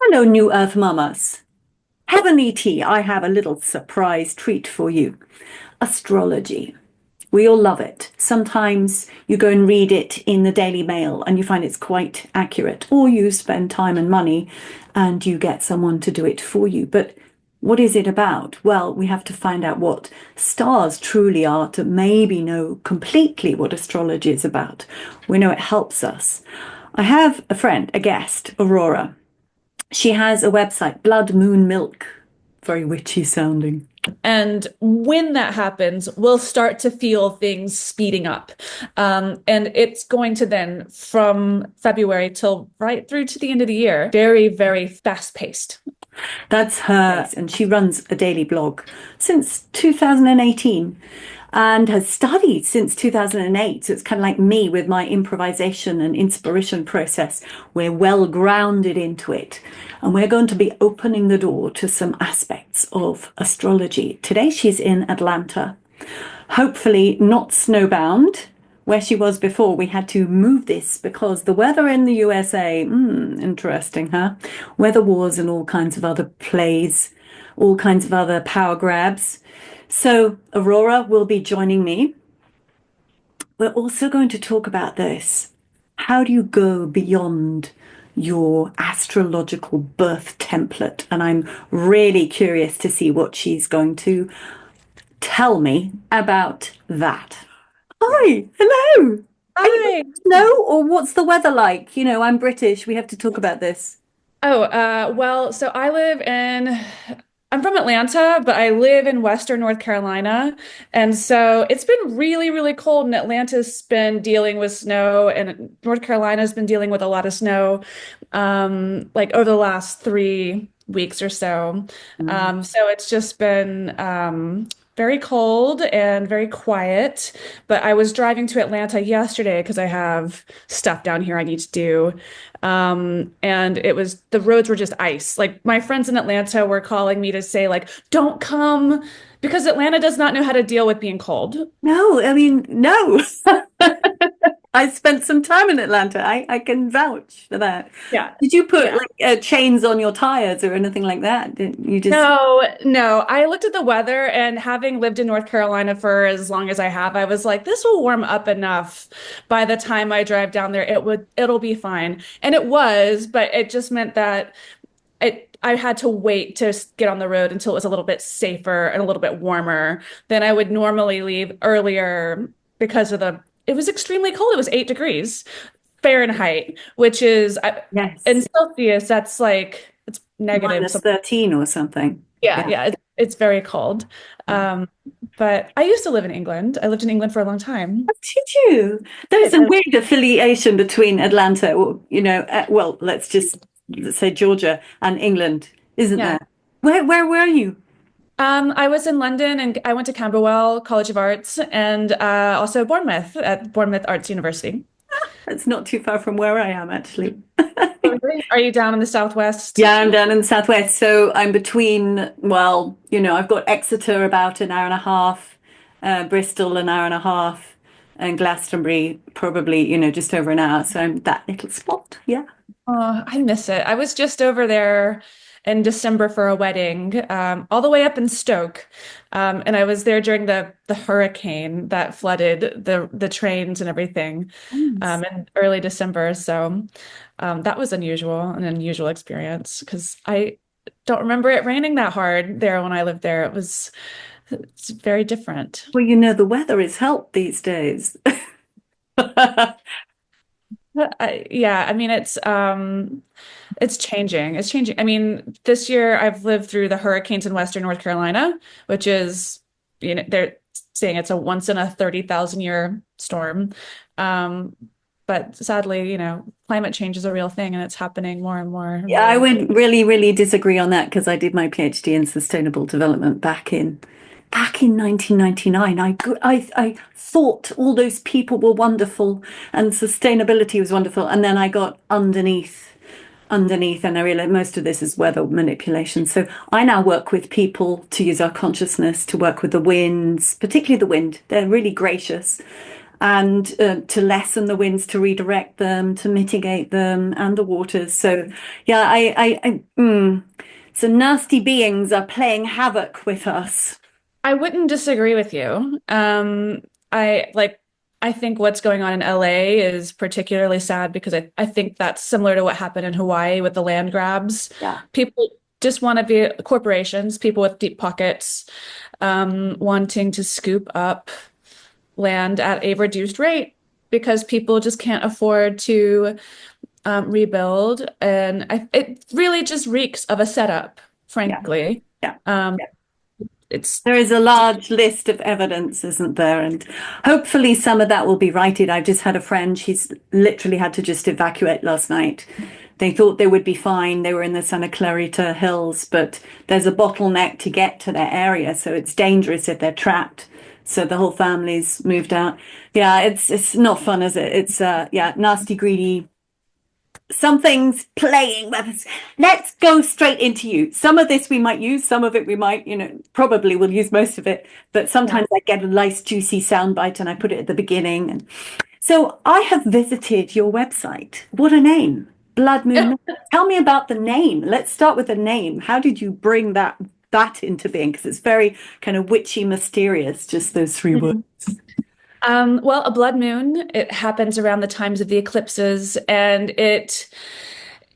Hello, New Earth Mamas. Heavenly tea, I have a little surprise treat for you. Astrology. We all love it. Sometimes you go and read it in the Daily Mail and you find it's quite accurate, or you spend time and money and you get someone to do it for you. But what is it about? Well, we have to find out what stars truly are to maybe know completely what astrology is about. We know it helps us. I have a friend, a guest, Aurorah. She has a website, Blood Moon Milk. Very witchy sounding. And when that happens, we'll start to feel things speeding up. And it's going to then, from February till right through to the end of the year, very, very fast paced. That's her, and she runs a daily blog since 2018 and has studied since 2008. So it's kind of like me with my improvisation and inspiration process. We're well grounded into it. And we're going to be opening the door to some aspects of astrology. Today she's in Atlanta, hopefully not snowbound. Where she was before, we had to move this because the weather in the USA, interesting, huh? Weather wars and all kinds of other plays, all kinds of other power grabs. So Aurorah will be joining me. We're also going to talk about this. How do you go beyond your astrological birth template? And I'm really curious to see what she's going to tell me about that. Hi, hello. Are you Hi. snow or what's the weather like? You know, I'm British. We have to talk about this. Well, so I'm from Atlanta, but I live in Western North Carolina. And so it's been really, really cold, and Atlanta's been dealing with snow, and North Carolina's been dealing with a lot of snow, like over the last 3 weeks or so. Mm. So it's just been very cold and very quiet. But I was driving to Atlanta yesterday because I have stuff down here I need to do. And the roads were just ice. Like my friends in Atlanta were calling me to say, like, don't come because Atlanta does not know how to deal with being cold. No, I mean, no. I spent some time in Atlanta. I can vouch for that. Yeah. Did you put Yeah. like chains on your tires or anything like that? Did you just, No, no. I looked at the weather, and having lived in North Carolina for as long as I have, I was like, this will warm up enough by the time I drive down there. It'll be fine. And it was, but it just meant that I had to wait to get on the road until it was a little bit safer and a little bit warmer than I would normally leave earlier because it was extremely cold. It was 8 degrees Fahrenheit, which is in yes, Celsius, that's like it's negative. minus 13 or something? Yeah, Yeah. yeah, it's very cold. Um, but I used to live in England. I lived in England for a long time. Did you? There's a weird affiliation between Atlanta, or, well, let's say Georgia and England, isn't Yeah. there? Where were you? I was in London, and I went to Camberwell College of Arts, and also Bournemouth at Bournemouth Arts University. It's not too far from where I am, actually. Oh, really? Are you down in the Southwest? Yeah, I'm down in the southwest, so I'm between, well, I've got Exeter about an hour and a half, Bristol an hour and a half, and Glastonbury probably, just over an hour. So I'm that little spot. Yeah. Oh, I miss it. I was just over there in December for a wedding, all the way up in Stoke. And I was there during the hurricane that flooded the trains and everything, Nice. in early December. So that was an unusual experience because I don't remember it raining that hard there when I lived there. It's very different. Well, the weather is help these days. Yeah, I mean it's changing. It's changing. I mean, this year I've lived through the hurricanes in Western North Carolina, which is, they're saying it's a once in a 30,000 year storm. Um, but sadly, climate change is a real thing, and it's happening more and more. Yeah, I would really, really disagree on that because I did my PhD in sustainable development back in 1999. I thought all those people were wonderful and sustainability was wonderful, and then I got underneath, and I realized most of this is weather manipulation. So I now work with people to use our consciousness to work with the winds, particularly the wind. They're really gracious. and to lessen the winds, to redirect them, to mitigate them, and the waters. So, yeah, so nasty beings are playing havoc with us. I wouldn't disagree with you. I like I think what's going on in LA is particularly sad because I think that's similar to what happened in Hawaii with the land grabs. Yeah, People just want to be corporations, people with deep pockets, wanting to scoop up land at a reduced rate because people just can't afford to rebuild. And it really just reeks of a setup, yeah, frankly. yeah. Um, it's There is a large list of evidence, isn't there? And hopefully some of that will be righted. I've just had a friend, she's literally had to just evacuate last night. They thought they would be fine. They were in the Santa Clarita Hills, but there's a bottleneck to get to their area. So it's dangerous if they're trapped. So the whole family's moved out. Yeah, it's not fun, is it? It's yeah, nasty, greedy. Something's playing with us. Let's go straight into you. Some of this we might use, some of it we might, probably we'll use most of it. But sometimes I get a nice juicy soundbite and I put it at the beginning. And so I have visited your website. What a name. Blood Moon. Tell me about the name. Let's start with the name. How did you bring that into being? Because it's very kind of witchy, mysterious, just those three words. Well, a blood moon, it happens around the times of the eclipses, and it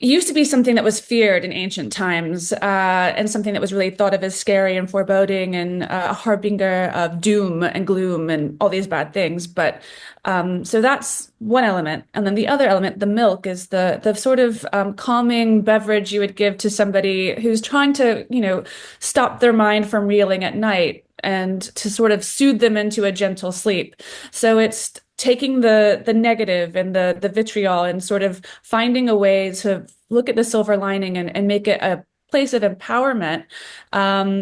used to be something that was feared in ancient times, and something that was really thought of as scary and foreboding and a harbinger of doom and gloom and all these bad things. But so that's one element. And then the other element, the milk, is the sort of calming beverage you would give to somebody who's trying to, stop their mind from reeling at night and to sort of soothe them into a gentle sleep. So it's taking the negative and the vitriol and sort of finding a way to look at the silver lining and make it a place of empowerment,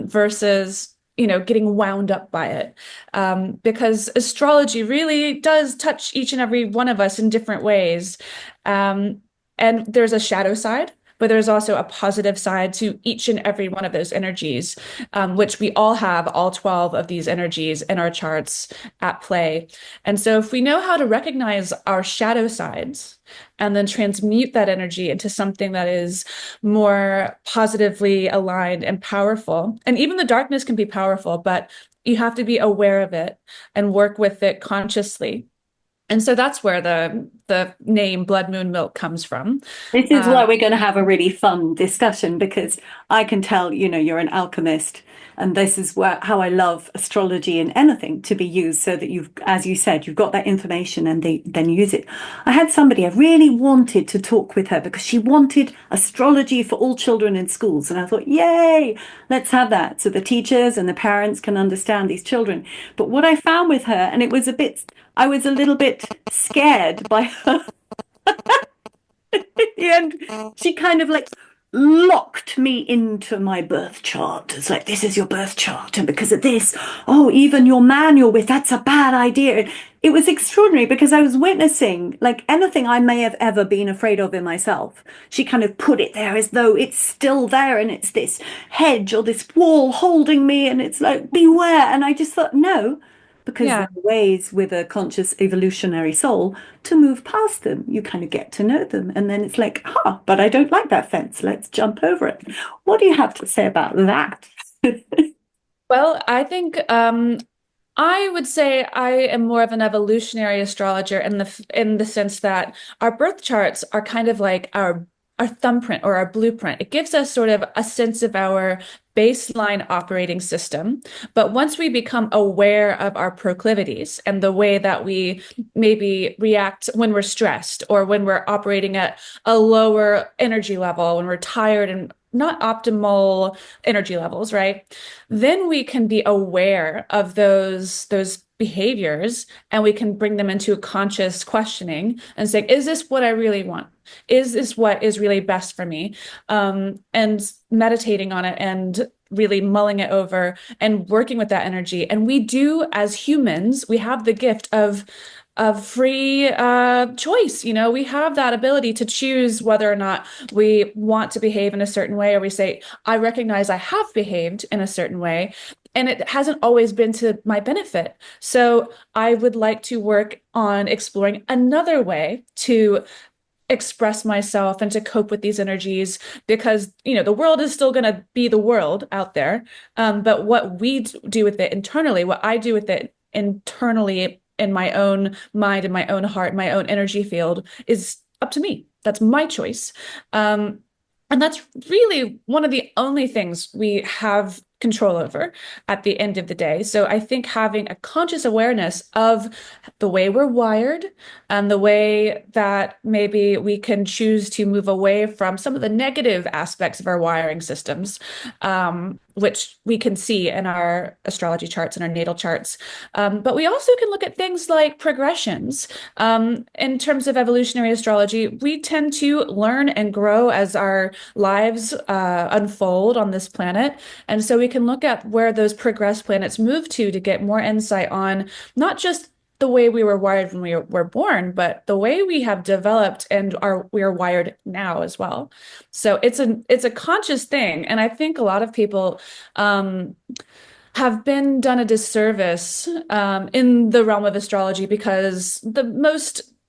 versus getting wound up by it, because astrology really does touch each and every one of us in different ways, and there's a shadow side, but there's also a positive side to each and every one of those energies, which we all have, all 12 of these energies in our charts at play. And so if we know how to recognize our shadow sides and then transmute that energy into something that is more positively aligned and powerful, and even the darkness can be powerful, but you have to be aware of it and work with it consciously. And so that's where the name Blood Moon Milk comes from. This is why we're going to have a really fun discussion, because I can tell, you're an alchemist, and this is how I love astrology and anything to be used so that you've, as you said, you've got that information and then use it. I had somebody, I really wanted to talk with her because she wanted astrology for all children in schools. And I thought, yay, let's have that. So the teachers and the parents can understand these children. But what I found with her, and I was a little bit scared by her. At the end, she kind of like locked me into my birth chart. It's like, this is your birth chart, and because of this, oh, even your man you're with, that's a bad idea. It was extraordinary because I was witnessing like anything I may have ever been afraid of in myself. She kind of put it there as though it's still there, and it's this hedge or this wall holding me, and it's like, beware. And I just thought, no, because Yeah. there are ways with a conscious evolutionary soul to move past them. You kind of get to know them, and then it's like, but I don't like that fence. Let's jump over it. What do you have to say about that? Well, I think I would say I am more of an evolutionary astrologer in the sense that our birth charts are kind of like our thumbprint or our blueprint. It gives us sort of a sense of our baseline operating system. But once we become aware of our proclivities and the way that we maybe react when we're stressed or when we're operating at a lower energy level, when we're tired and not optimal energy levels, right? Then we can be aware of those behaviors, and we can bring them into a conscious questioning and saying, is this what I really want? Is this what is really best for me? And meditating on it and really mulling it over and working with that energy. And we do, as humans, we have the gift of free choice. We have that ability to choose whether or not we want to behave in a certain way, or we say, I recognize I have behaved in a certain way, and it hasn't always been to my benefit. So I would like to work on exploring another way to express myself and to cope with these energies because the world is still going to be the world out there, but what we do with it internally, what I do with it internally in my own mind, in my own heart, my own energy field is up to me. That's my choice. And that's really one of the only things we have control over at the end of the day. So I think having a conscious awareness of the way we're wired and the way that maybe we can choose to move away from some of the negative aspects of our wiring systems, which we can see in our astrology charts and our natal charts. But we also can look at things like progressions. In terms of evolutionary astrology, we tend to learn and grow as our lives unfold on this planet. And so we can look at where those progressed planets move to get more insight on not just the way we were wired when we were born, but the way we have developed and we are wired now as well. So it's a conscious thing, and I think a lot of people have been done a disservice in the realm of astrology because the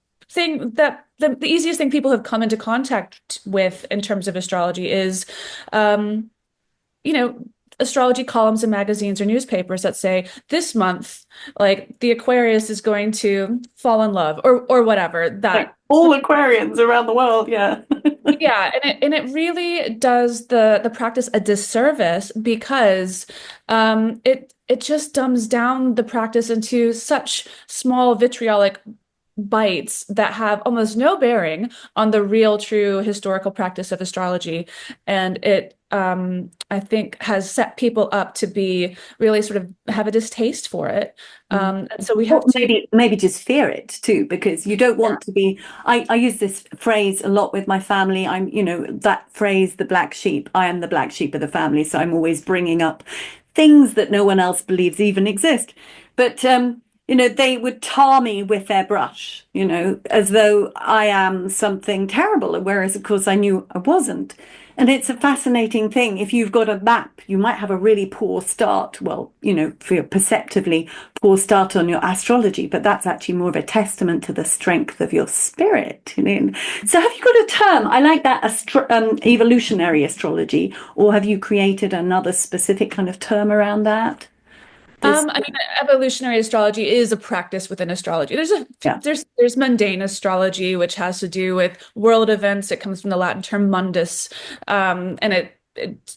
easiest thing people have come into contact with in terms of astrology is, you know, astrology columns in magazines or newspapers that say this month, like the Aquarius is going to fall in love or whatever. That Like all Aquarians around the world, yeah. yeah, and it really does the practice a disservice because it just dumbs down the practice into such small vitriolic bites that have almost no bearing on the real, true historical practice of astrology. And it, I think, has set people up to be really sort of have a distaste for it. And so we have to maybe just fear it too, because you don't want to be. I use this phrase a lot with my family. I'm, that phrase, the black sheep. I am the black sheep of the family. So I'm always bringing up things that no one else believes even exist. But they would tar me with their brush, as though I am something terrible, whereas, of course, I knew I wasn't. And it's a fascinating thing. If you've got a map, you might have a really poor start. Well, for your perceptively poor start on your astrology, but that's actually more of a testament to the strength of your spirit. So have you got a term? I like that evolutionary astrology, or have you created another specific kind of term around that? I mean, evolutionary astrology is a practice within astrology. There's mundane astrology, which has to do with world events. It comes from the Latin term mundus, and it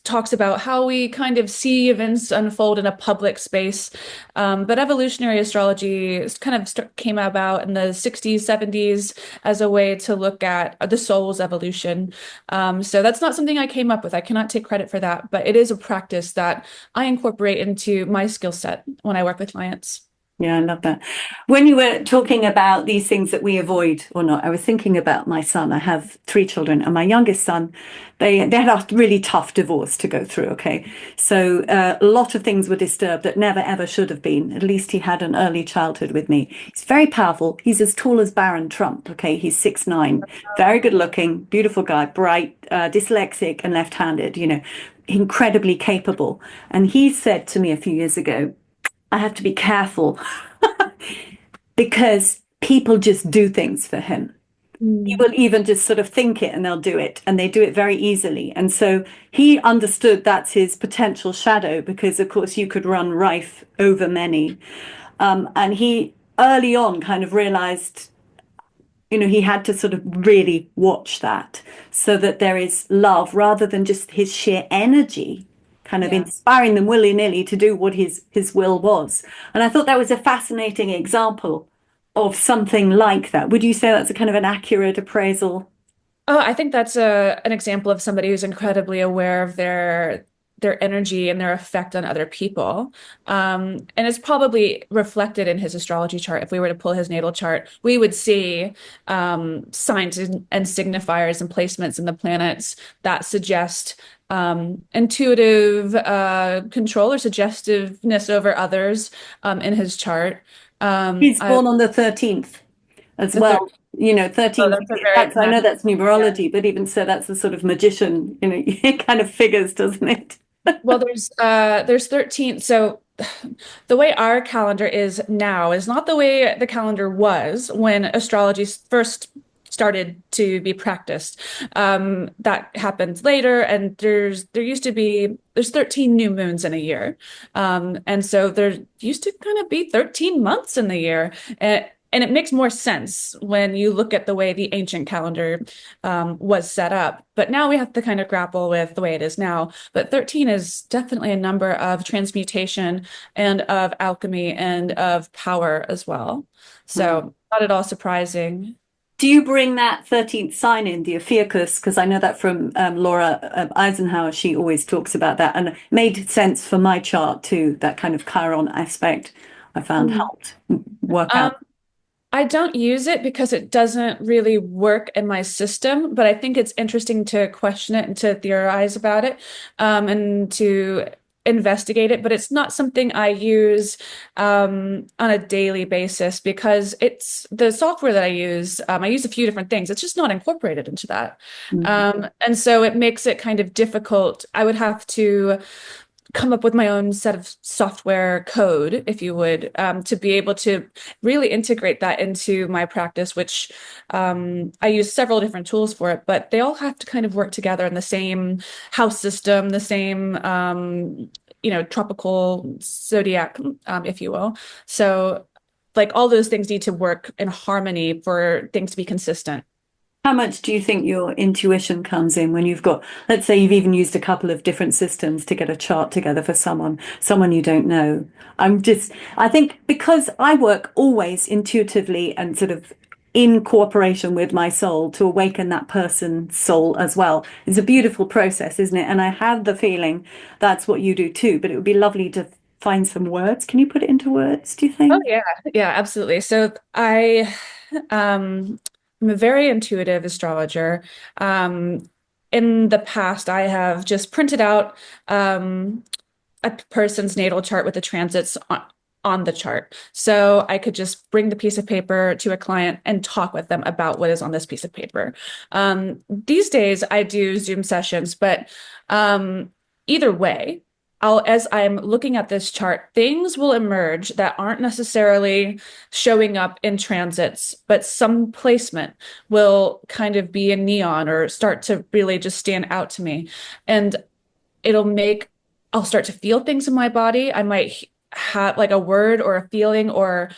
talks about how we kind of see events unfold in a public space. But evolutionary astrology kind of came about in the 60s, 70s as a way to look at the soul's evolution. So that's not something I came up with. I cannot take credit for that, but it is a practice that I incorporate into my skill set when I work with clients. Yeah, I love that. When you were talking about these things that we avoid or not, I was thinking about my son. I have 3 children, and my youngest son, they had a really tough divorce to go through. Okay, so a lot of things were disturbed that never ever should have been. At least he had an early childhood with me. He's very powerful. He's as tall as Baron Trump. Okay, he's 6'9", very good looking, beautiful guy, bright, dyslexic and left-handed. Incredibly capable. And he said to me a few years ago, I have to be careful because people just do things for him. He will even just sort of think it and they'll do it, and they do it very easily. And so he understood that's his potential shadow because, of course, you could run rife over many. And he early on kind of realized, he had to sort of really watch that so that there is love rather than just his sheer energy kind of inspiring them willy-nilly to do what his will was. And I thought that was a fascinating example of something like that. Would you say that's a kind of an accurate appraisal? Oh, I think that's an example of somebody who's incredibly aware of their energy and their effect on other people. And it's probably reflected in his astrology chart. If we were to pull his natal chart, we would see signs and signifiers and placements in the planets that suggest intuitive control or suggestiveness over others in his chart. He's born on the 13th as well. 13th. I know that's numerology, but even so, that's the sort of magician, it kind of figures, doesn't it? Well, there's 13. So the way our calendar is now is not the way the calendar was when astrology first started to be practiced. That happened later, and there's 13 new moons in a year. And so there used to kind of be 13 months in the year. And it makes more sense when you look at the way the ancient calendar was set up. But now we have to kind of grapple with the way it is now. But 13 is definitely a number of transmutation and of alchemy and of power as well. Mm. So not at all surprising. Do you bring that 13th sign in, the Ophiuchus? Because I know that from Laura Eisenhower, she always talks about that. And it made sense for my chart too, that kind of Chiron aspect I found Mm. helped work Um, out. I don't use it because it doesn't really work in my system, but I think it's interesting to question it and to theorize about it, and to investigate it. But it's not something I use on a daily basis because it's the software that I use. I use a few different things. It's just not incorporated into that. Mhm. And so it makes it kind of difficult. I would have to come up with my own set of software code, if you would, to be able to really integrate that into my practice, which I use several different tools for it, but they all have to kind of work together in the same house system, the same, tropical zodiac, if you will. So, like all those things need to work in harmony for things to be consistent. How much do you think your intuition comes in when you've got, let's say you've even used a couple of different systems to get a chart together for someone you don't know? I think because I work always intuitively and sort of in cooperation with my soul to awaken that person's soul as well. It's a beautiful process, isn't it? And I have the feeling that's what you do too, but it would be lovely to find some words. Can you put it into words, do you Oh think? yeah, yeah, absolutely. So um, I'm a very intuitive astrologer. In the past, I have just printed out a person's natal chart with the transits on the chart. So I could just bring the piece of paper to a client and talk with them about what is on this piece of paper. These days, I do Zoom sessions, but either way, as I'm looking at this chart, things will emerge that aren't necessarily showing up in transits, but some placement will kind of be in neon or start to really just stand out to me. And it'll make I'll start to feel things in my body. I might have like a word or a feeling or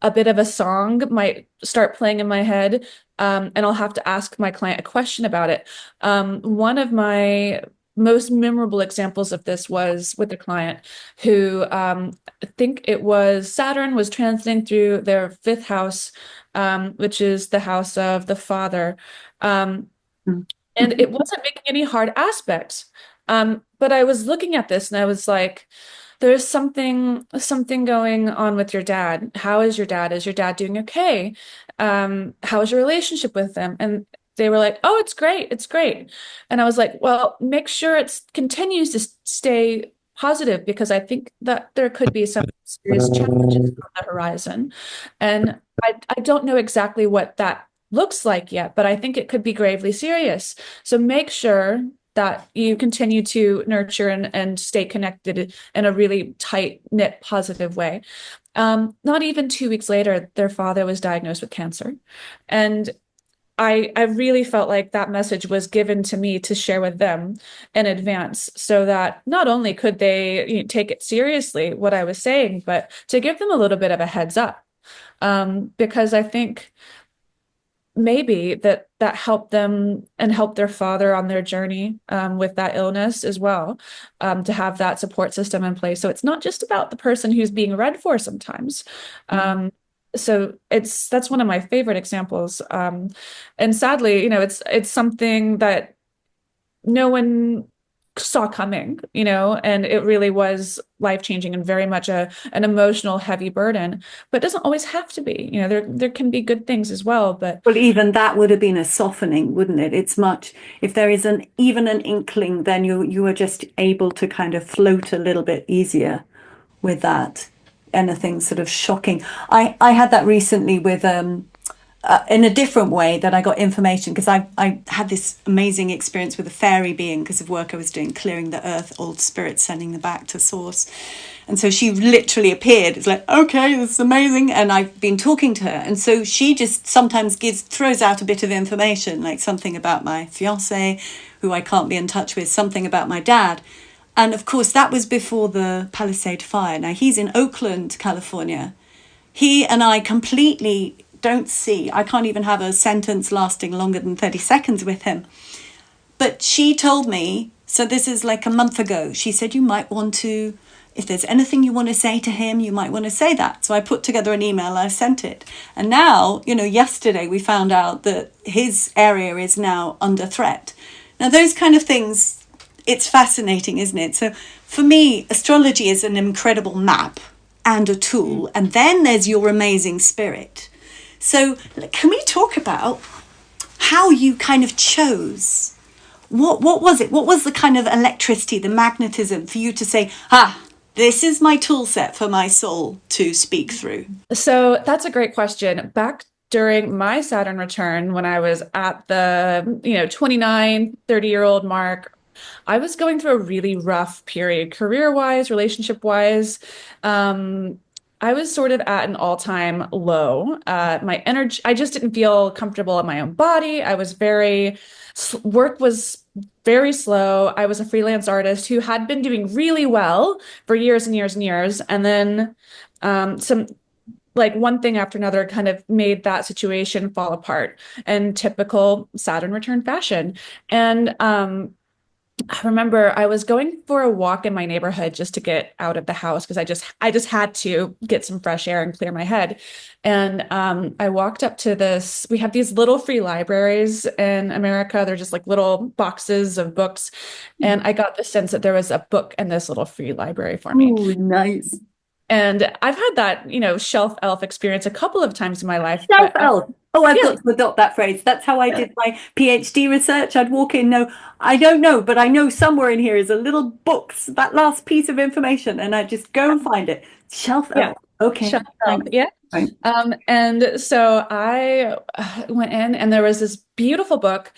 a bit of a song might start playing in my head. And I'll have to ask my client a question about it. One of my most memorable examples of this was with a client who I think it was Saturn was transiting through their fifth house, which is the house of the father. Um, Mm. and it wasn't making any hard aspects. But I was looking at this and I was like, there's something going on with your dad. How is your dad? Is your dad doing okay? How is your relationship with them? And they were like, oh, it's great, it's great. And I was like, well, make sure it continues to stay positive because I think that there could be some serious challenges on the horizon. And I don't know exactly what that looks like yet, but I think it could be gravely serious. So make sure that you continue to nurture and stay connected in a really tight knit, positive way. Not even 2 weeks later, their father was diagnosed with cancer. And I really felt like that message was given to me to share with them in advance so that not only could they take it seriously, what I was saying, but to give them a little bit of a heads up. Because I think maybe that helped them and helped their father on their journey with that illness as well, to have that support system in place. So it's not just about the person who's being read for sometimes. So that's one of my favorite examples. And sadly, it's something that no one saw coming, and it really was life-changing and very much an emotional heavy burden, but it doesn't always have to be. There can be good things as well, but Well, even that would have been a softening, wouldn't it? It's much, if there is even an inkling, then you are just able to kind of float a little bit easier with that. Anything sort of shocking. I had that recently with in a different way that I got information, because I had this amazing experience with a fairy being because of work I was doing, clearing the earth, old spirits, sending them back to source. And so she literally appeared. It's like, okay, this is amazing. And I've been talking to her. And so she just sometimes throws out a bit of information, like something about my fiance, who I can't be in touch with, something about my dad. And of course, that was before the Palisade fire. Now, he's in Oakland, California. He and I completely don't see. I can't even have a sentence lasting longer than 30 seconds with him. But she told me, so this is like a month ago, she said, you might want to, if there's anything you want to say to him, you might want to say that. So I put together an email, I sent it. And now, yesterday we found out that his area is now under threat. Now, those kind of things, it's fascinating, isn't it? So for me, astrology is an incredible map and a tool. And then there's your amazing spirit. So can we talk about how you kind of chose? What was it? What was the kind of electricity, the magnetism for you to say, this is my tool set for my soul to speak through? So that's a great question. Back during my Saturn return, when I was at the 29, 30-year-old mark, I was going through a really rough period, career-wise, relationship-wise. I was sort of at an all-time low. My energy, I just didn't feel comfortable in my own body. Work was very slow. I was a freelance artist who had been doing really well for years and years and years. And then one thing after another kind of made that situation fall apart in typical Saturn return fashion. And I remember I was going for a walk in my neighborhood just to get out of the house because I just had to get some fresh air and clear my head. And I walked up to this. We have these little free libraries in America. They're just like little boxes of books. And I got the sense that there was a book in this little free library for me. Oh, nice. And I've had that, shelf elf experience a couple of times in my life. Shelf elf. Oh, I've Yeah. got to adopt that phrase. That's how I did my PhD research. I'd walk in, no, I don't know, but I know somewhere in here is a little box, that last piece of information, and I just go and find it. Shelf elf. Yeah. Okay. Shelf elf. Yeah. Right. And so I went in, and there was this beautiful book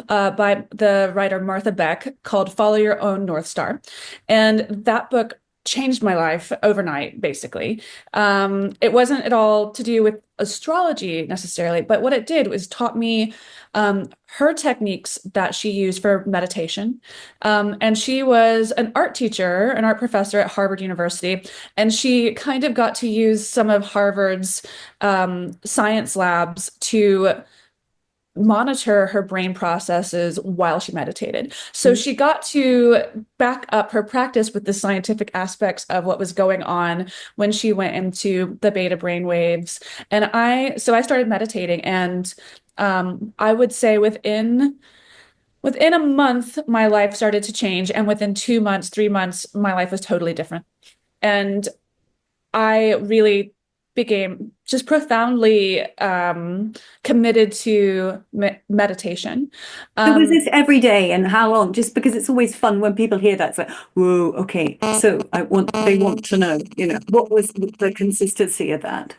by the writer Martha Beck called Follow Your Own North Star. And that book changed my life overnight, basically. It wasn't at all to do with astrology necessarily, but what it did was taught me her techniques that she used for meditation. And she was an art teacher, an art professor at Harvard University, and she kind of got to use some of Harvard's science labs to monitor her brain processes while she meditated. So she got to back up her practice with the scientific aspects of what was going on when she went into the beta brain waves. And I started meditating, and I would say within a month, my life started to change. And within 2 months, 3 months, my life was totally different. And I really became just profoundly committed to meditation. So was this every day, and how long? Just because it's always fun when people hear that. It's like, whoa, okay. So they want to know, what was the consistency of that?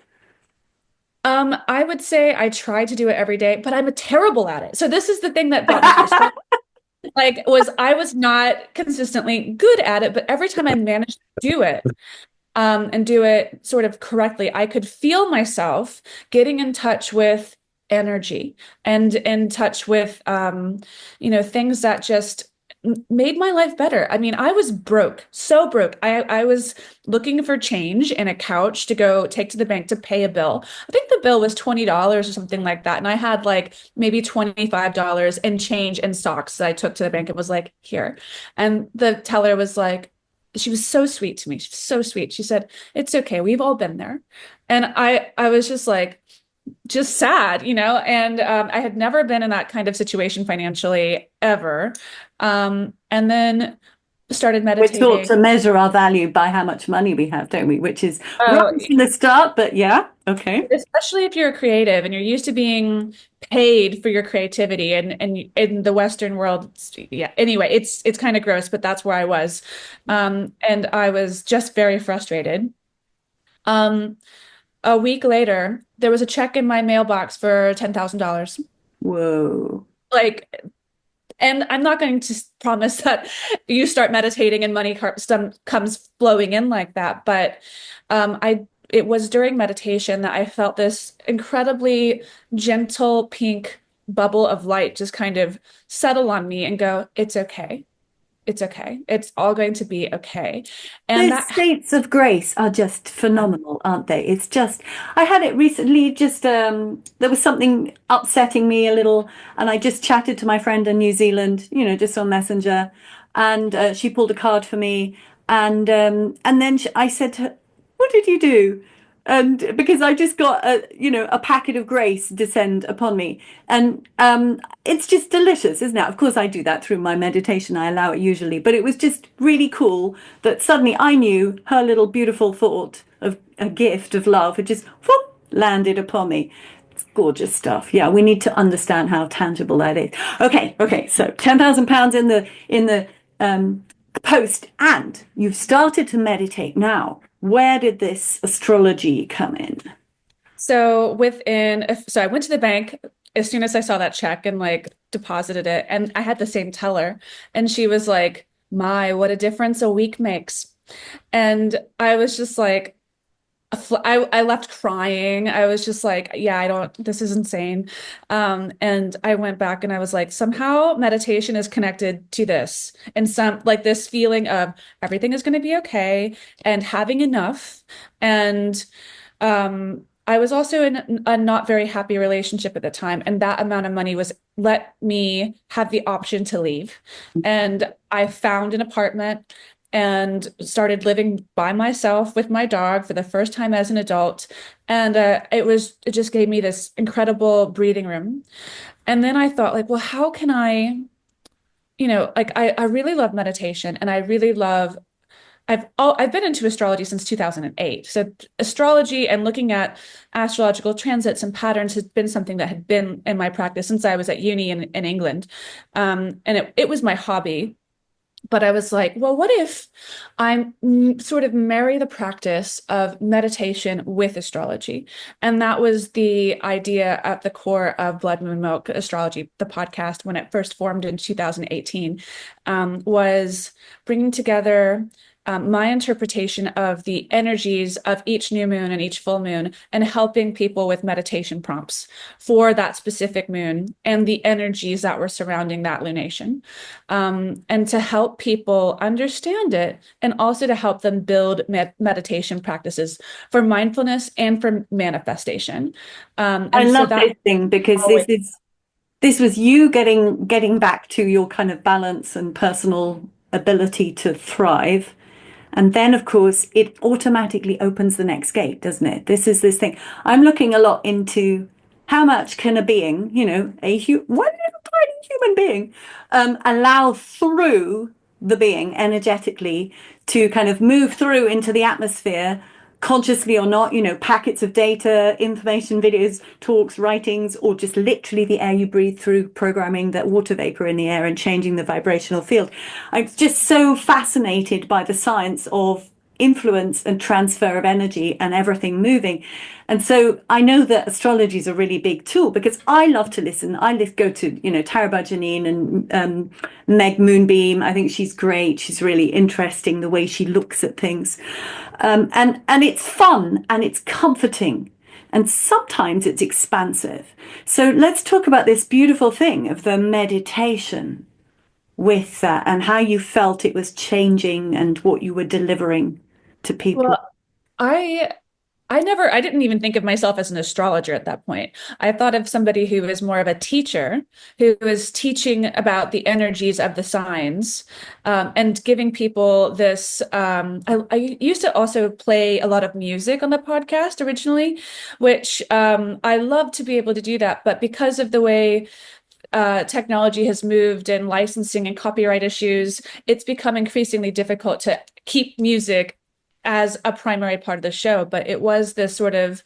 I would say I tried to do it every day, but I'm terrible at it. So this is the thing that brought me to this. I was not consistently good at it, but every time I managed to do it, and do it sort of correctly, I could feel myself getting in touch with energy and in touch with, things that just made my life better. I mean, I was broke, so broke. I was looking for change in a couch to go take to the bank to pay a bill. I think the bill was $20 or something like that. And I had like maybe $25 in change in socks that I took to the bank. It was like, here. And the teller was like, she was so sweet to me. She was so sweet. She said, it's okay. We've all been there. And I was just like, just sad, and I had never been in that kind of situation financially ever. And then started meditating. We're taught to measure our value by how much money we have, don't we? Which is right from the start, but yeah, okay. Especially if you're a creative and you're used to being paid for your creativity, and in the Western world, yeah. Anyway, it's kind of gross, but that's where I was, and I was just very frustrated. a week later, there was a check in my mailbox for $10,000. Whoa. Like, and I'm not going to promise that you start meditating and money comes flowing in like that, but it was during meditation that I felt this incredibly gentle pink bubble of light just kind of settle on me and go, it's okay. It's okay. It's all going to be okay. And Those that, states of grace are just phenomenal, aren't they? It's just, I had it recently, just there was something upsetting me a little, and I just chatted to my friend in New Zealand, just on Messenger, and she pulled a card for me, and then I said to her, "What did you do?" And because I just got a packet of grace descend upon me, and it's just delicious, isn't it? Of course, I do that through my meditation. I allow it usually, but it was just really cool that suddenly I knew her little beautiful thought of a gift of love had just whoop, landed upon me. It's gorgeous stuff. Yeah, we need to understand how tangible that is. Okay. So £10,000 in the post, and you've started to meditate now. Where did this astrology come in? so I went to the bank as soon as I saw that check and like deposited it. And I had the same teller. And she was like, my, what a difference a week makes. And I was just like, I left crying. I was just like, yeah, this is insane. And I went back and I was like, somehow meditation is connected to this and some like this feeling of everything is going to be okay and having enough. And I was also in a not very happy relationship at the time, and that amount of money was let me have the option to leave. And I found an apartment and started living by myself with my dog for the first time as an adult. And it just gave me this incredible breathing room. And then I thought, like, well, how can I really love meditation and I really love I've been into astrology since 2008. So astrology and looking at astrological transits and patterns has been something that had been in my practice since I was at uni in England. And it was my hobby. But I was like, well, what if I sort of marry the practice of meditation with astrology? And that was the idea at the core of Blood Moon Milk Astrology, the podcast, when it first formed in 2018, was bringing together my interpretation of the energies of each new moon and each full moon and helping people with meditation prompts for that specific moon and the energies that were surrounding that lunation. And to help people understand it and also to help them build meditation practices for mindfulness and for manifestation. I And so love that this thing because always this was you getting back to your kind of balance and personal ability to thrive. And then, of course, it automatically opens the next gate, doesn't it? This is this thing. I'm looking a lot into how much can a being, one little tiny human being, allow through the being energetically to kind of move through into the atmosphere, consciously or not, packets of data, information, videos, talks, writings, or just literally the air you breathe through programming that water vapor in the air and changing the vibrational field. I'm just so fascinated by the science of influence and transfer of energy and everything moving. And so I know that astrology is a really big tool because I love to listen. Go to, Tara Janine and Meg Moonbeam. I think she's great. She's really interesting the way she looks at things. And it's fun and it's comforting. And sometimes it's expansive. So let's talk about this beautiful thing of the meditation with that and how you felt it was changing and what you were delivering to people. well, I I didn't even think of myself as an astrologer at that point. I thought of somebody who was more of a teacher, who was teaching about the energies of the signs, and giving people this. I used to also play a lot of music on the podcast originally, which I love to be able to do that. But because of the way technology has moved and licensing and copyright issues, it's become increasingly difficult to keep music as a primary part of the show. But it was this sort of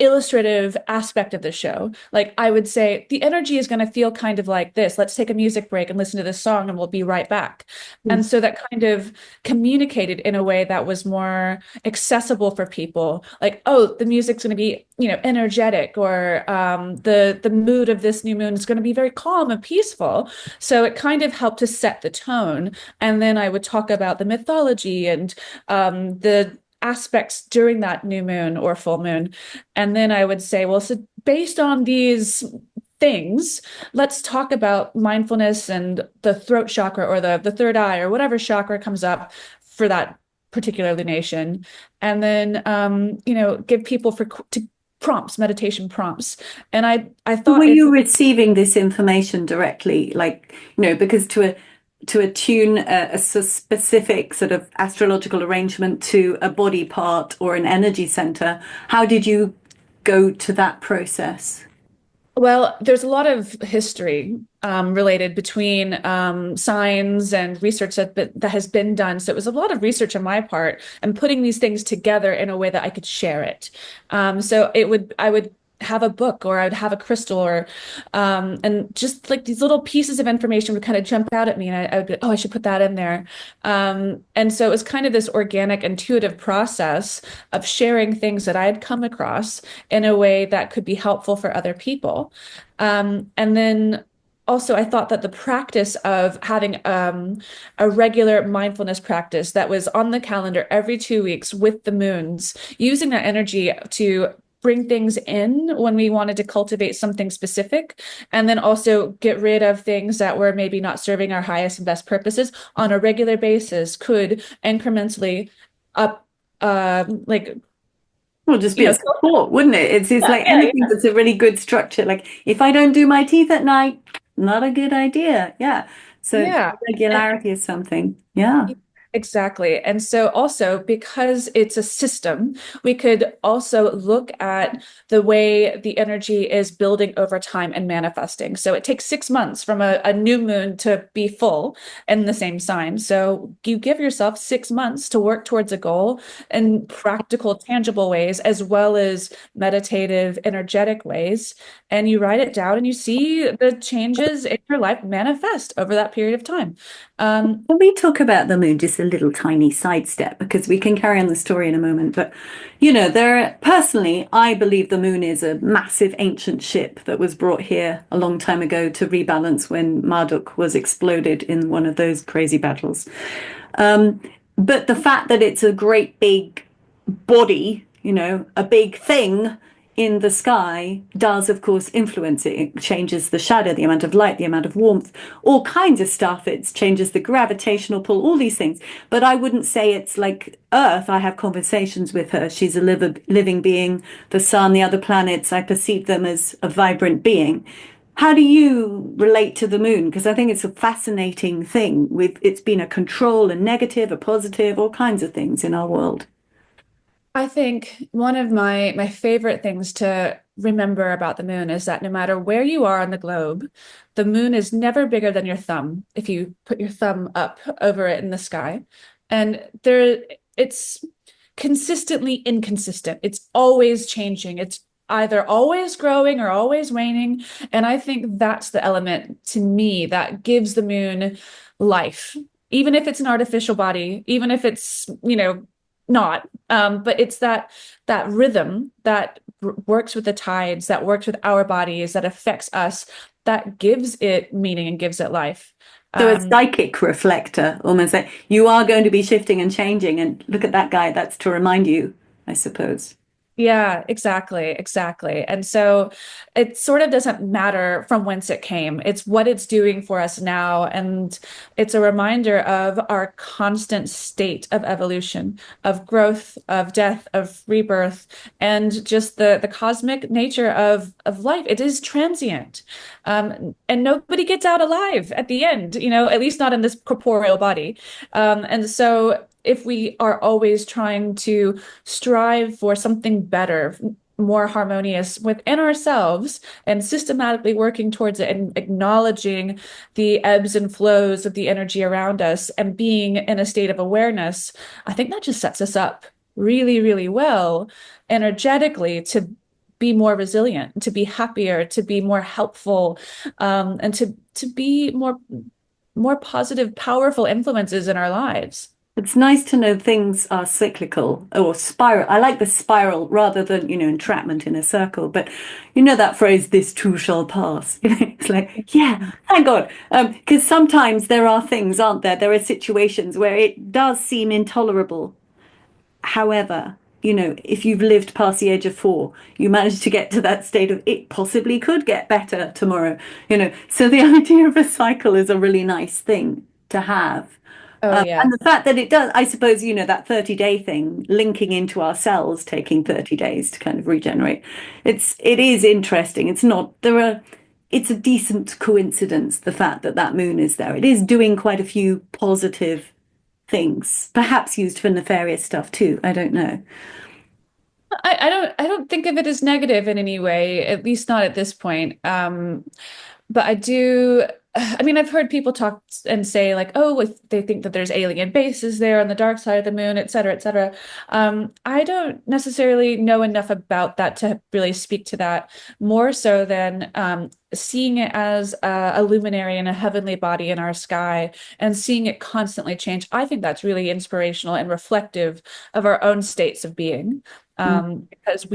illustrative aspect of the show. Like I would say, the energy is going to feel kind of like this. Let's take a music break and listen to this song, and we'll be right back. And so that kind of communicated in a way that was more accessible for people. Like, oh, the music's going to be, energetic, or the mood of this new moon is going to be very calm and peaceful. So it kind of helped to set the tone. And then I would talk about the mythology and the aspects during that new moon or full moon. And then I would say, well, so based on these things, let's talk about mindfulness and the throat chakra, or the third eye, or whatever chakra comes up for that particular lunation. And then, give people prompts, meditation prompts. And I thought, were you receiving this information directly, like, because to attune a specific sort of astrological arrangement to a body part or an energy center, how did you go to that process? well, there's a lot of history related between signs and research that has been done. So it was a lot of research on my part and putting these things together in a way that I could share it. So I would have a book, or I would have a crystal, or and just like these little pieces of information would kind of jump out at me, and I would be, oh, I should put that in there. And so it was kind of this organic, intuitive process of sharing things that I had come across in a way that could be helpful for other people. And then also, I thought that the practice of having a regular mindfulness practice that was on the calendar every 2 weeks with the moons, using that energy to bring things in when we wanted to cultivate something specific, and then also get rid of things that were maybe not serving our highest and best purposes on a regular basis, could incrementally up, like, Well, just be a support, wouldn't it? It's like anything that's a really good structure. Like if I don't do my teeth at night, not a good idea. Yeah. So regularity is something. Yeah. Exactly. And so also, because it's a system, we could also look at the way the energy is building over time and manifesting. So it takes 6 months from a new moon to be full in the same sign. So you give yourself 6 months to work towards a goal in practical, tangible ways, as well as meditative, energetic ways. And you write it down, and you see the changes in your life manifest over that period of time. Can we talk about the moon, just a little tiny sidestep, because we can carry on the story in a moment. But, personally, I believe the moon is a massive ancient ship that was brought here a long time ago to rebalance when Marduk was exploded in one of those crazy battles. But the fact that it's a great big body, a big thing in the sky does, of course, influence it. It changes the shadow, the amount of light, the amount of warmth, all kinds of stuff. It changes the gravitational pull, all these things. But I wouldn't say it's like Earth. I have conversations with her. She's a living being. The sun, the other planets, I perceive them as a vibrant being. How do you relate to the moon? Because I think it's a fascinating thing. It's been a control, a negative, a positive, all kinds of things in our world. I think one of my favorite things to remember about the moon is that no matter where you are on the globe, the moon is never bigger than your thumb if you put your thumb up over it in the sky. And it's consistently inconsistent. It's always changing. It's either always growing or always waning. And I think that's the element to me that gives the moon life, even if it's an artificial body, even if it's, not, but it's that rhythm that works with the tides, that works with our bodies, that affects us, that gives it meaning and gives it life. So a psychic reflector, almost like you are going to be shifting and changing, and look at that guy. That's to remind you, I suppose. Yeah, exactly. And so it sort of doesn't matter from whence it came. It's what it's doing for us now. And it's a reminder of our constant state of evolution, of growth, of death, of rebirth, and just the cosmic nature of life. It is transient. And nobody gets out alive at the end, at least not in this corporeal body. And so if we are always trying to strive for something better, more harmonious within ourselves, and systematically working towards it and acknowledging the ebbs and flows of the energy around us and being in a state of awareness, I think that just sets us up really, really well energetically to be more resilient, to be happier, to be more helpful, and to be more positive, powerful influences in our lives. It's nice to know things are cyclical or spiral. I like the spiral rather than, entrapment in a circle. But you know that phrase, this too shall pass. It's like, yeah, thank God. Because sometimes there are things, aren't there? There are situations where it does seem intolerable. However, if you've lived past the age of 4, you manage to get to that state of it possibly could get better tomorrow. So the idea of a cycle is a really nice thing to have. Oh And yeah. the fact that it does, I suppose, that 30-day thing linking into our cells taking 30 days to kind of regenerate. It is interesting. It's a decent coincidence, the fact that that moon is there. It is doing quite a few positive things, perhaps used for nefarious stuff too. I don't know. I don't think of it as negative in any way, at least not at this point. But I do, I mean, I've heard people talk and say like, oh, if they think that there's alien bases there on the dark side of the moon, et cetera, et cetera. I don't necessarily know enough about that to really speak to that, more so than seeing it as a luminary and a heavenly body in our sky and seeing it constantly change. I think that's really inspirational and reflective of our own states of being. Mm. Because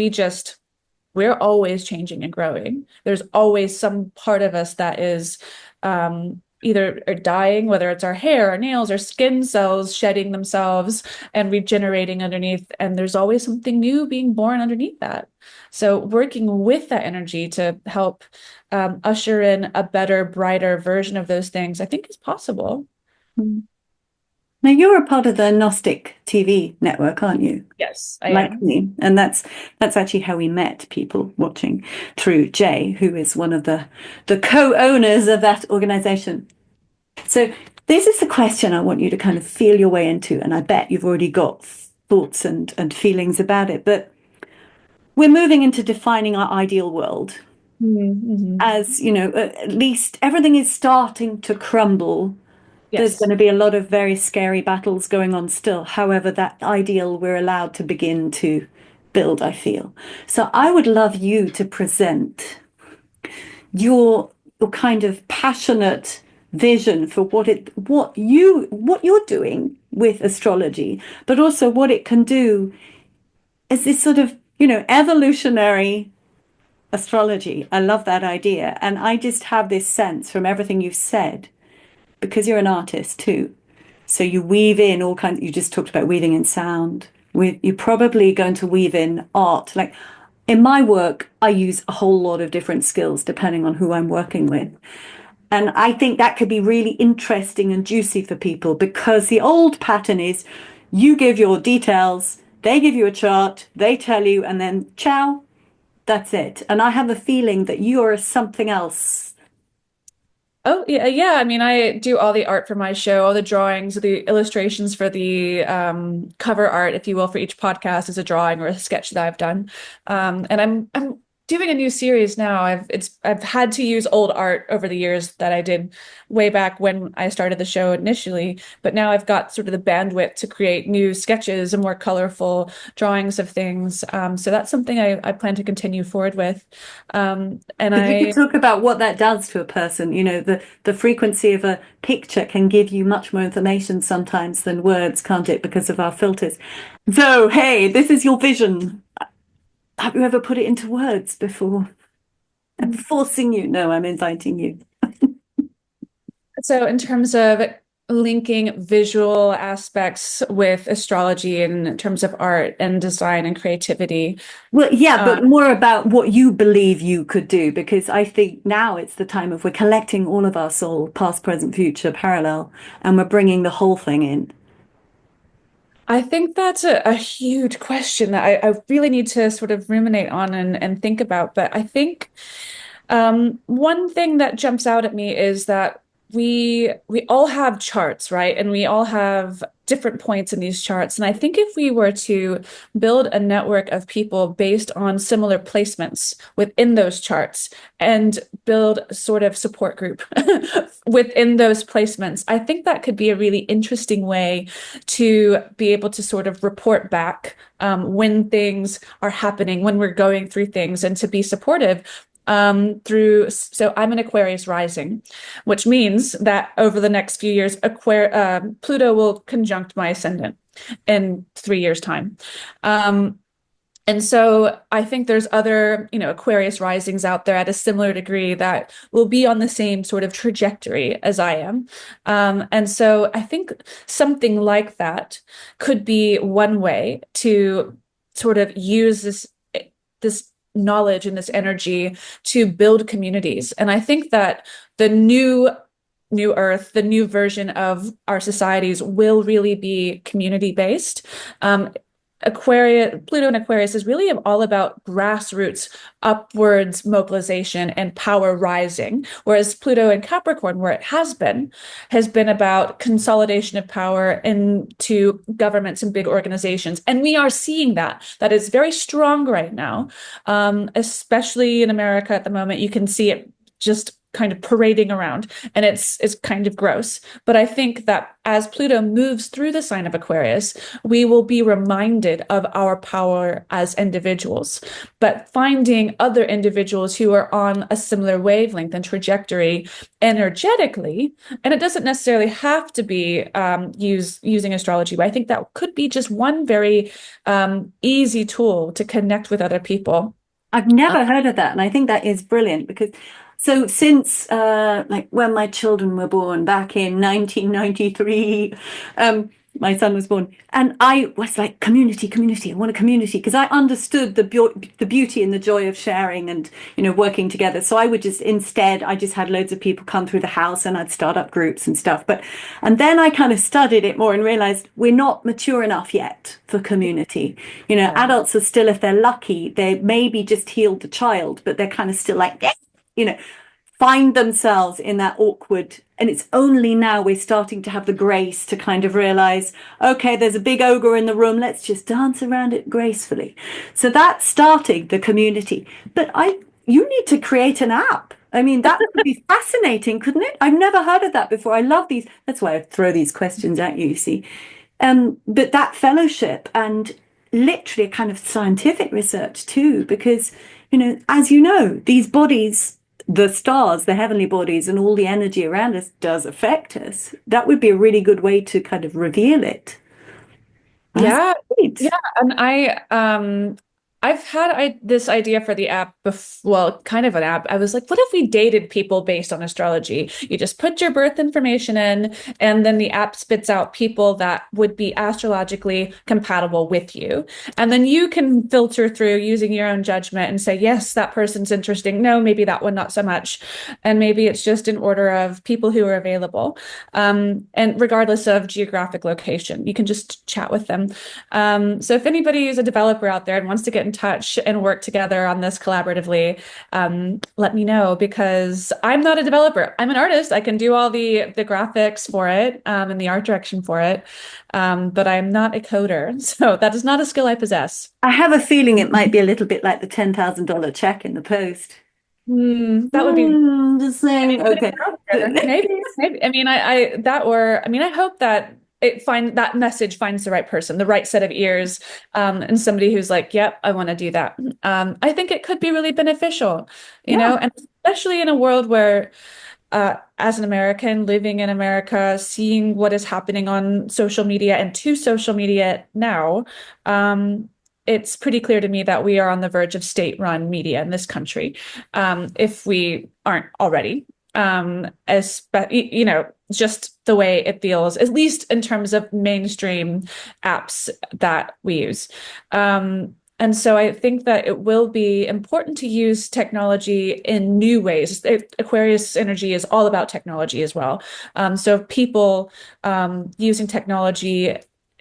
we're always changing and growing. There's always some part of us that is either dying, whether it's our hair, our nails, our skin cells shedding themselves and regenerating underneath. And there's always something new being born underneath that. So working with that energy to help usher in a better, brighter version of those things, I think is possible. Mm. Now you're a part of the Gnostic TV network, aren't you? Yes, I Like am. me. And that's actually how we met people watching, through Jay, who is one of the co-owners of that organization. So this is the question I want you to kind of feel your way into, and I bet you've already got thoughts and feelings about it. But we're moving into defining our ideal world. Mm-hmm. As at least everything is starting to crumble. There's going Yes. to be a lot of very scary battles going on still. However, that ideal we're allowed to begin to build, I feel. So I would love you to present your kind of passionate vision for what you're doing with astrology, but also what it can do as this sort of, evolutionary astrology. I love that idea. And I just have this sense from everything you've said, because you're an artist too. So you weave in all kinds, you just talked about weaving in sound. You're probably going to weave in art. Like in my work, I use a whole lot of different skills depending on who I'm working with. And I think that could be really interesting and juicy for people, because the old pattern is you give your details, they give you a chart, they tell you, and then ciao, that's it. And I have a feeling that you are something else. Oh, yeah, yeah. I mean, I do all the art for my show, all the drawings, the illustrations for the cover art, if you will, for each podcast is a drawing or a sketch that I've done. And I'm doing a new series now. I've had to use old art over the years that I did way back when I started the show initially, but now I've got sort of the bandwidth to create new sketches and more colorful drawings of things. So that's something I plan to continue forward with. And But you could I talk about what that does to a person. The frequency of a picture can give you much more information sometimes than words, can't it? Because of our filters. So, hey, this is your vision. Have you ever put it into words before? I'm forcing you. No, I'm inviting you. So, in terms of linking visual aspects with astrology and in terms of art and design and creativity, Well, yeah, uh, but more about what you believe you could do, because I think now it's the time of we're collecting all of our soul, past, present, future, parallel, and we're bringing the whole thing in. I think that's a huge question that I really need to sort of ruminate on and think about. But I think one thing that jumps out at me is that we all have charts, right? And we all have different points in these charts. And I think if we were to build a network of people based on similar placements within those charts and build a sort of support group within those placements, I think that could be a really interesting way to be able to sort of report back when things are happening, when we're going through things, and to be supportive so I'm an Aquarius rising, which means that over the next few years, Pluto will conjunct my ascendant in 3 years' time. And so I think there's other, Aquarius risings out there at a similar degree that will be on the same sort of trajectory as I am. And so I think something like that could be one way to sort of use this knowledge and this energy to build communities. And I think that the new earth, the new version of our societies will really be community based. Pluto and Aquarius is really all about grassroots, upwards mobilization and power rising, whereas Pluto and Capricorn, where it has been about consolidation of power into governments and big organizations. And we are seeing that. That is very strong right now, especially in America at the moment. You can see it just kind of parading around, and it's kind of gross. But I think that as Pluto moves through the sign of Aquarius, we will be reminded of our power as individuals, but finding other individuals who are on a similar wavelength and trajectory energetically. And it doesn't necessarily have to be using astrology, but I think that could be just one very easy tool to connect with other people. I've never heard of that, and I think that is brilliant because so since like when my children were born back in 1993, my son was born, and I was like, community, community. I want a community because I understood the beauty and the joy of sharing and working together. So I just had loads of people come through the house, and I'd start up groups and stuff. And then I kind of studied it more and realized we're not mature enough yet for community. Adults are still, if they're lucky, they maybe just healed the child, but they're kind of still like, find themselves in that awkward. And it's only now we're starting to have the grace to kind of realize, okay, there's a big ogre in the room. Let's just dance around it gracefully. So that's starting the community. But you need to create an app. I mean, that would be fascinating, couldn't it? I've never heard of that before. I love these. That's why I throw these questions at you, see. But that fellowship and literally a kind of scientific research too, because, as you know, these bodies, the stars, the heavenly bodies, and all the energy around us does affect us. That would be a really good way to kind of reveal it. Yeah, yeah, and I've had this idea for the app well, kind of an app. I was like, what if we dated people based on astrology? You just put your birth information in, and then the app spits out people that would be astrologically compatible with you. And then you can filter through using your own judgment and say, yes, that person's interesting. No, maybe that one, not so much. And maybe it's just in order of people who are available. And regardless of geographic location, you can just chat with them. So if anybody is a developer out there and wants to get in touch and work together on this collaboratively, let me know, because I'm not a developer. I'm an artist. I can do all the graphics for it and the art direction for it, but I'm not a coder. So that is not a skill I possess. I have a feeling it might be a little bit like the $10,000 check in the post. That would be just saying. Okay, maybe. I mean, I hope that that message finds the right person, the right set of ears, and somebody who's like, yep, I want to do that. I think it could be really beneficial, you know, and especially in a world where, as an American living in America, seeing what is happening on social media and to social media now, it's pretty clear to me that we are on the verge of state-run media in this country, if we aren't already. Just the way it feels, at least in terms of mainstream apps that we use. And so I think that it will be important to use technology in new ways. Aquarius energy is all about technology as well. So people using technology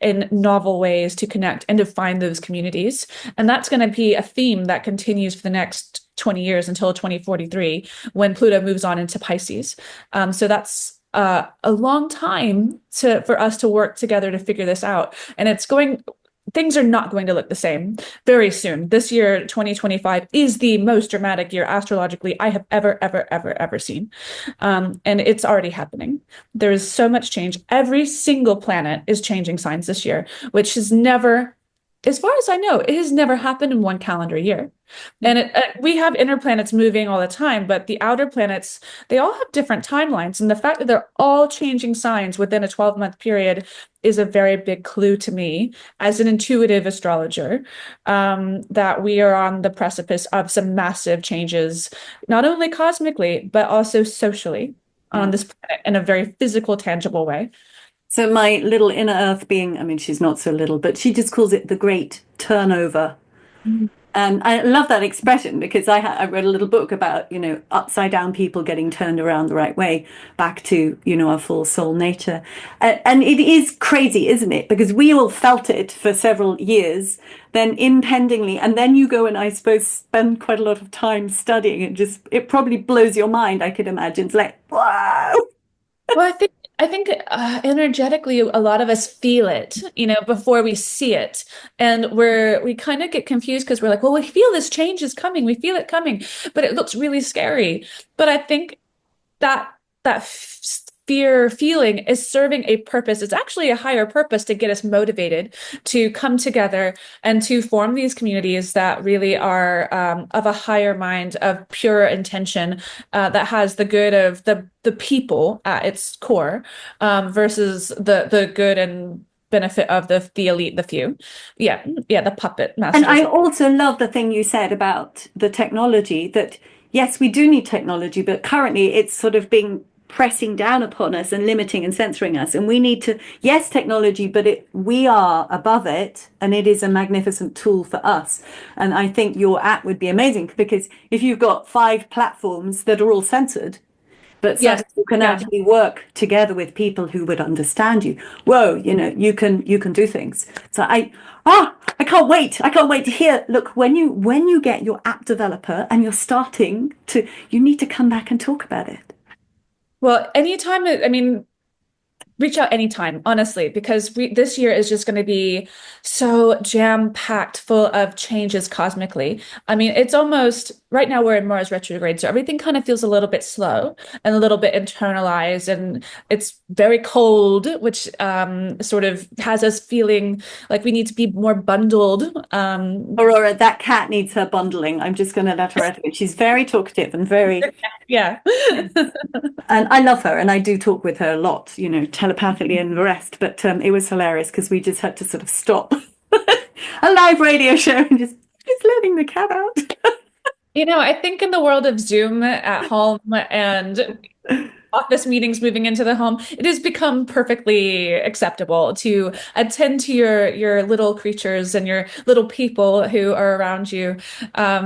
in novel ways to connect and to find those communities. And that's going to be a theme that continues for the next 20 years until 2043, when Pluto moves on into Pisces. So that's a long time for us to work together to figure this out. And things are not going to look the same very soon. This year, 2025, is the most dramatic year astrologically I have ever seen. And it's already happening. There is so much change. Every single planet is changing signs this year, which has never, as far as I know, it has never happened in one calendar year. And we have inner planets moving all the time, but the outer planets, they all have different timelines. And the fact that they're all changing signs within a 12-month period is a very big clue to me as an intuitive astrologer, that we are on the precipice of some massive changes, not only cosmically, but also socially on this planet in a very physical, tangible way. So my little inner earth being, I mean, she's not so little, but she just calls it the great turnover. Mhm. And I love that expression because I read a little book about, upside down people getting turned around the right way back to, our full soul nature. And it is crazy, isn't it? Because we all felt it for several years, then impendingly, and then you go and I suppose spend quite a lot of time studying it. It probably blows your mind, I could imagine. It's like, wow. Well, I think energetically, a lot of us feel it, before we see it, and we kind of get confused because we're like, well, we feel this change is coming, we feel it coming, but it looks really scary. But I think that fear feeling is serving a purpose. It's actually a higher purpose to get us motivated to come together and to form these communities that really are of a higher mind, of pure intention, that has the good of the people at its core, versus the good and benefit of the elite, the few. Yeah, the puppet masters. And I also love the thing you said about the technology, that yes, we do need technology, but currently it's sort of being pressing down upon us and limiting and censoring us. And we need to, yes, technology, but we are above it, and it is a magnificent tool for us. And I think your app would be amazing, because if you've got 5 platforms that are all censored, but Yes. you can actually work together with people who would understand you. Whoa, you can do things. So I can't wait. I can't wait to hear. Look, when you get your app developer and you're starting to, you need to come back and talk about it. Well, anytime, I mean, reach out anytime, honestly, because this year is just going to be so jam-packed full of changes cosmically. I mean, it's almost, right now we're in Mars retrograde, so everything kind of feels a little bit slow and a little bit internalized, and it's very cold, which sort of has us feeling like we need to be more bundled. Aurora, that cat needs her bundling. I'm just going to let her out of it. She's very talkative and very... Yeah. And I love her, and I do talk with her a lot, telepathically and the rest. But it was hilarious because we just had to sort of stop a live radio show and just letting the cat out. I think in the world of Zoom at home and office meetings moving into the home, it has become perfectly acceptable to attend to your little creatures and your little people who are around you,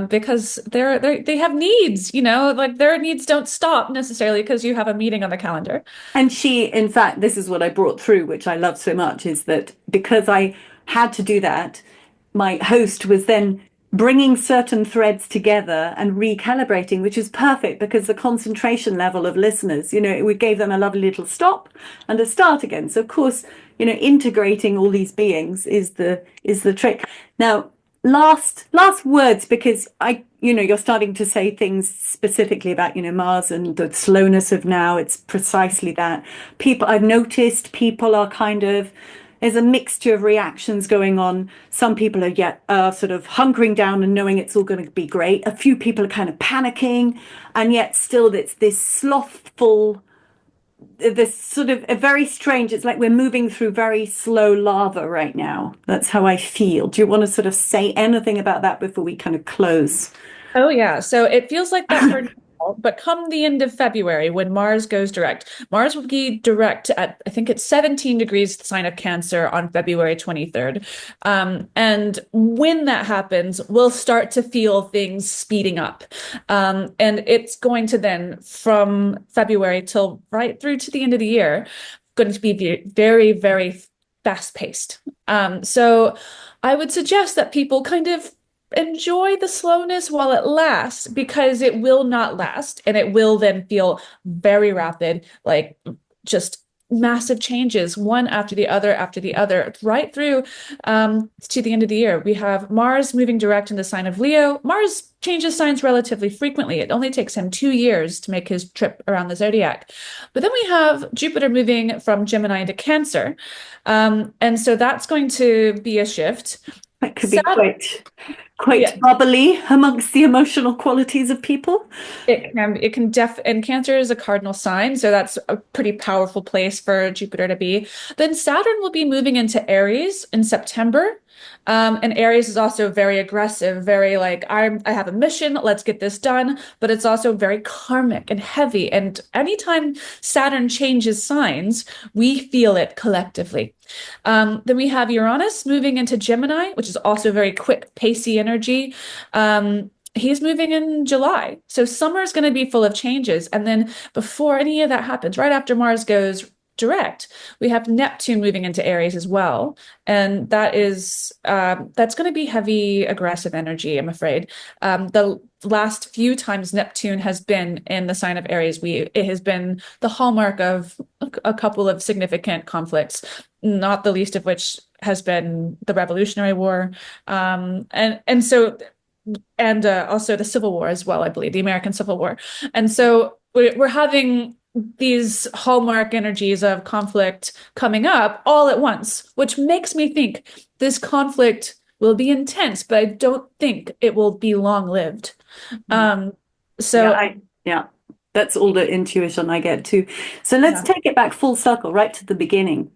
because they have needs, like their needs don't stop necessarily because you have a meeting on the calendar. And in fact, this is what I brought through, which I love so much, is that because I had to do that, my host was then bringing certain threads together and recalibrating, which is perfect because the concentration level of listeners, we gave them a lovely little stop and a start again. So of course, integrating all these beings is the trick. Now, last words, because you're starting to say things specifically about, Mars and the slowness of now. It's precisely that. I've noticed people are kind of, there's a mixture of reactions going on. Some people are sort of hunkering down and knowing it's all going to be great. A few people are kind of panicking, and yet still it's this slothful, this sort of a very strange, it's like we're moving through very slow lava right now. That's how I feel. Do you want to sort of say anything about that before we kind of close? Oh, yeah. So it feels like that for now, but come the end of February, when Mars goes direct, Mars will be direct at, I think it's 17 degrees, the sign of Cancer, on February 23rd. And when that happens, we'll start to feel things speeding up. And it's going to then, from February till right through to the end of the year, going to be very, very fast-paced. So I would suggest that people kind of enjoy the slowness while it lasts, because it will not last, and it will then feel very rapid, like just massive changes, one after the other, right through to the end of the year. We have Mars moving direct in the sign of Leo. Mars changes signs relatively frequently. It only takes him 2 years to make his trip around the zodiac. But then we have Jupiter moving from Gemini into Cancer. And so that's going to be a shift. That could be quite bubbly amongst the emotional qualities of people. And Cancer is a cardinal sign, so that's a pretty powerful place for Jupiter to be. Then Saturn will be moving into Aries in September. And Aries is also very aggressive, very like, I have a mission, let's get this done. But it's also very karmic and heavy. And anytime Saturn changes signs, we feel it collectively. Then we have Uranus moving into Gemini, which is also very quick, pacey energy. He's moving in July. So summer is going to be full of changes. And then before any of that happens, right after Mars goes direct, we have Neptune moving into Aries as well. And that's going to be heavy, aggressive energy, I'm afraid. The last few times Neptune has been in the sign of Aries, it has been the hallmark of a couple of significant conflicts, not the least of which has been the Revolutionary War. And also the Civil War as well, I believe, the American Civil War. And so we're having these hallmark energies of conflict coming up all at once, which makes me think this conflict will be intense, but I don't think it will be long-lived. That's all the intuition I get too. So let's take it back full circle, right to the beginning.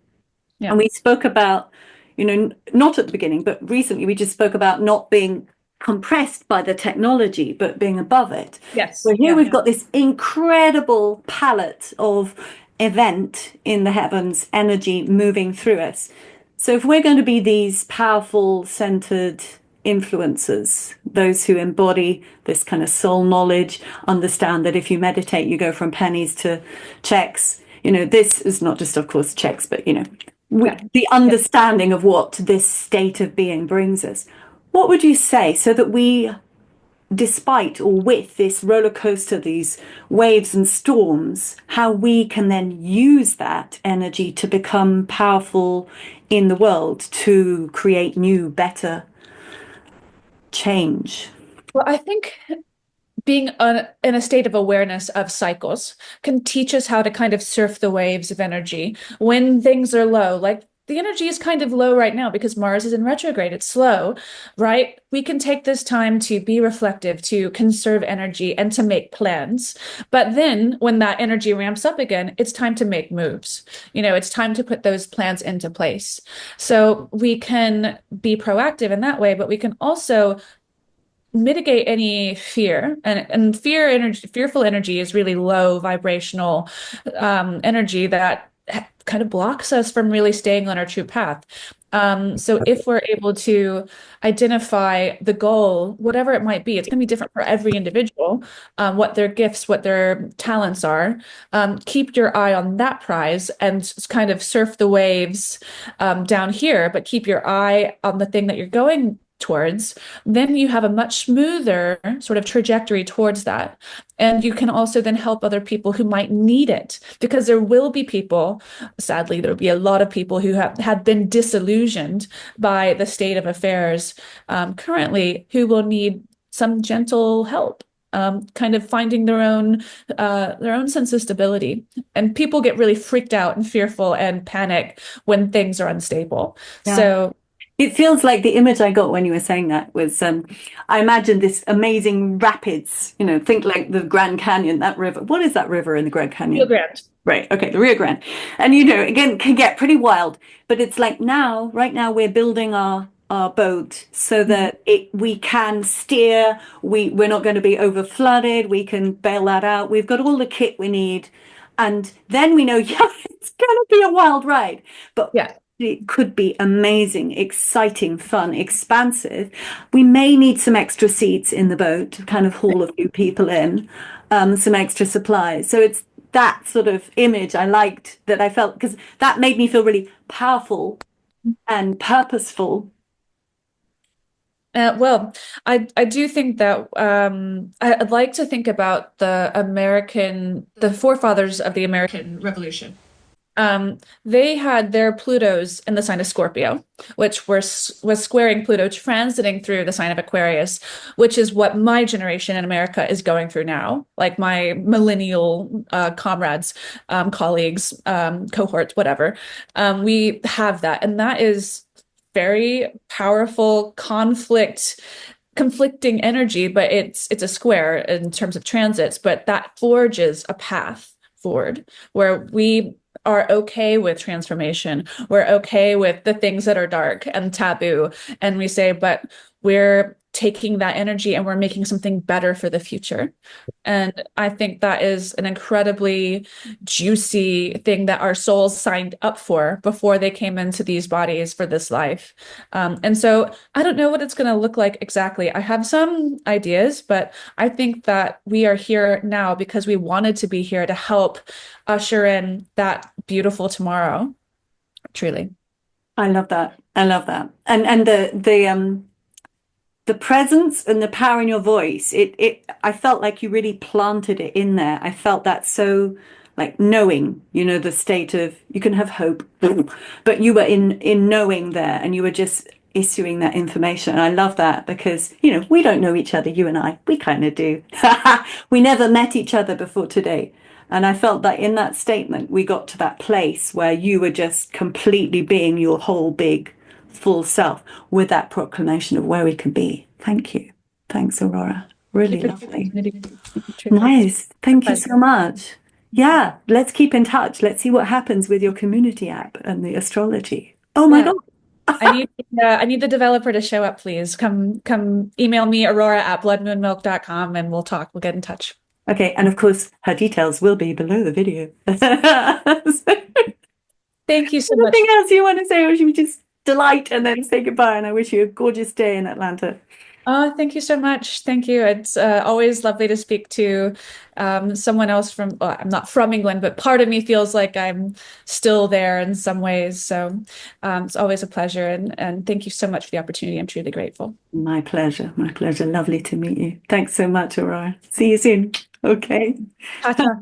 Yeah. And we spoke about, not at the beginning, but recently we just spoke about not being compressed by the technology, but being above it. Yes. So here we've got this incredible palette of event in the heavens, energy moving through us. So if we're going to be these powerful, centered influencers, those who embody this kind of soul knowledge, understand that if you meditate, you go from pennies to checks. This is not just, of course, checks, but, the understanding of what this state of being brings us. What would you say, so that we, despite or with this roller coaster, these waves and storms, how we can then use that energy to become powerful in the world to create new, better change? Well, I think being in a state of awareness of cycles can teach us how to kind of surf the waves of energy when things are low. Like the energy is kind of low right now because Mars is in retrograde. It's slow, right? We can take this time to be reflective, to conserve energy, and to make plans. But then when that energy ramps up again, it's time to make moves. It's time to put those plans into place. So we can be proactive in that way, but we can also mitigate any fear, and fearful energy is really low vibrational energy that kind of blocks us from really staying on our true path. So if we're able to identify the goal, whatever it might be, it's going to be different for every individual, what their gifts, what their talents are. Keep your eye on that prize and kind of surf the waves down here, but keep your eye on the thing that you're going towards. Then you have a much smoother sort of trajectory towards that. And you can also then help other people who might need it, because there will be people, sadly, there'll be a lot of people who have been disillusioned by the state of affairs currently, who will need some gentle help. Kind of finding their own sense of stability. And people get really freaked out and fearful and panic when things are unstable. Yeah. So it feels like the image I got when you were saying that was, I imagined this amazing rapids, think like the Grand Canyon, that river. What is that river in the Grand Canyon? Rio Grande. Right. Okay. The Rio Grande. And, again, can get pretty wild, but it's like right now we're building our boat so that we can steer. We're not going to be over flooded. We can bail that out. We've got all the kit we need. And then we know, it's going to be a wild ride, but it could be amazing, exciting, fun, expansive. We may need some extra seats in the boat to kind of haul a few people in, some extra supplies. So it's that sort of image I liked, that I felt, because that made me feel really powerful and purposeful. Well, I do think that I'd like to think about the forefathers of the American Revolution. They had their Plutos in the sign of Scorpio, which was squaring Pluto, transiting through the sign of Aquarius, which is what my generation in America is going through now. Like my millennial comrades, colleagues, cohorts, whatever. We have that, and that is very powerful conflicting energy, but it's a square in terms of transits, but that forges a path forward where we are okay with transformation. We're okay with the things that are dark and taboo. And we say, but we're taking that energy and we're making something better for the future. And I think that is an incredibly juicy thing that our souls signed up for before they came into these bodies for this life. And so I don't know what it's going to look like exactly. I have some ideas, but I think that we are here now because we wanted to be here to help usher in that beautiful tomorrow. Truly. I love that. I love that. And the presence and the power in your voice, I felt like you really planted it in there. I felt that so like knowing, the state of you can have hope, but you were in knowing there and you were just issuing that information. And I love that because, we don't know each other, you and I. We kind of do. We never met each other before today. And I felt that in that statement, we got to that place where you were just completely being your whole big full self with that proclamation of where we can be. Thank you. Thanks, Aurora. Really lovely. Nice. Thank you so much. Yeah, let's keep in touch. Let's see what happens with your community app and the astrology. Oh my God. I need the developer to show up, please. Come email me, aurora@bloodmoonmilk.com, and we'll talk. We'll get in touch. Okay, and of course, her details will be below the video. Thank you so much. Anything else you want to say, or should we just delight and then say goodbye? And I wish you a gorgeous day in Atlanta. Oh, thank you so much. Thank you. It's always lovely to speak to someone else from, well, I'm not from England, but part of me feels like I'm still there in some ways. So it's always a pleasure. And thank you so much for the opportunity. I'm truly grateful. My pleasure. My pleasure. Lovely to meet you. Thanks so much, Aurora. See you soon. Okay. Ta-ta.